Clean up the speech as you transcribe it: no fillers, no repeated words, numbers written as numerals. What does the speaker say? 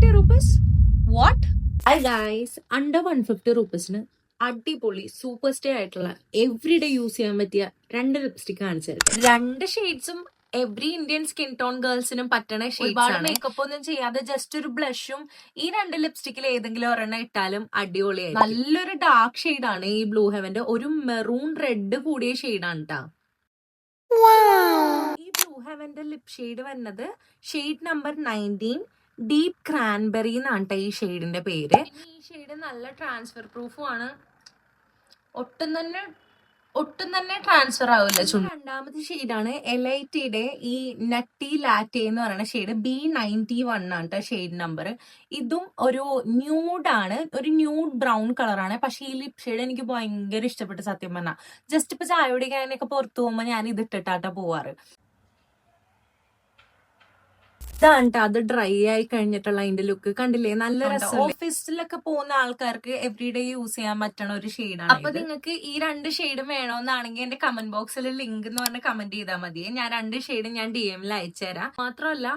150 rupees? What? Hi guys, under 150 rupeesന് അടിപൊളി super stay ആയിട്ടുള്ള every day use ചെയ്യാൻ പറ്റിയ 2 ലിപ്സ്റ്റിക് കാണിച്ചു തരാം. 2 ഷെയ്ഡ്സും എവറി ഇന്ത്യൻ സ്കിൻ ടോൺ ഗേൾസിനും പറ്റണ ഷെയ്ഡ്സ്. മേക്കപ്പ് ഒന്നും ചെയ്യാതെ ജസ്റ്റ് ഒരു ബ്ലഷും ഈ 2 ലിപ്സ്റ്റിക്കിൽ ഏതെങ്കിലും ഒരെണ്ണം ഇട്ടാലും അടിപൊളിയായി. നല്ലൊരു ഡാർക്ക് ഷെയ്ഡാണ് ഈ ബ്ലൂ ഹെവന്റെ. ഒരു മെറൂൺ റെഡ് കൂടിയ ഷെയ്ഡാണ് ട്ടാ. ഈ ബ്ലൂ ഹെവന്റെ ലിപ് ഷെയ്ഡ് വരുന്നത് ഷെയ്ഡ് നമ്പർ 19 ഡീപ് ക്രാൻബെറി എന്നാണ് ഈ ഷെയ്ഡിന്റെ പേര്. ഈ ഷെയ്ഡ് നല്ല ട്രാൻസ്ഫർ പ്രൂഫും ആണ്. ഒട്ടും തന്നെ ട്രാൻസ്ഫർ ആവില്ല. രണ്ടാമത്തെ ഷെയ്ഡാണ് എലൈറ്റിയുടെ ഈ നട്ടി ലാറ്റെ എന്ന് പറയുന്ന ഷെയ്ഡ് B91 ആണ് ഷെയ്ഡ് നമ്പർ. ഇതും ഒരു ന്യൂഡാണ്, ഒരു ന്യൂഡ് ബ്രൗൺ കളറാണ്. പക്ഷെ ഈ ലിപ് ഷെയ്ഡ് എനിക്ക് ഭയങ്കര ഇഷ്ടപ്പെട്ടു സത്യം പറഞ്ഞാൽ. ജസ്റ്റ് ഇപ്പൊ ചായ കുടിക്കാനൊക്കെ പുറത്തു പോകുമ്പോ ഞാൻ ഇത് ഇട്ടിട്ടാട്ടാ പോവാറ്. ഇതാണ് അത് ഡ്രൈ ആയി കഴിഞ്ഞിട്ടുള്ള അതിന്റെ ലുക്ക് കണ്ടില്ലേ, നല്ല രസം. ഓഫീസിലൊക്കെ പോകുന്ന ആൾക്കാർക്ക് എവറിഡേ യൂസ് ചെയ്യാൻ പറ്റണ ഒരു ഷെയ്ഡാണ്. അപ്പൊ നിങ്ങൾക്ക് ഈ 2 ഷെയ്ഡും വേണമെന്നാണെങ്കിൽ എന്റെ കമന്റ് ബോക്സിൽ ലിങ്ക് എന്ന് പറഞ്ഞ കമന്റ് ചെയ്താൽ മതി. ഞാൻ 2 ഷെയ്ഡ് ഞാൻ DM അയച്ചുതരാം. മാത്രമല്ല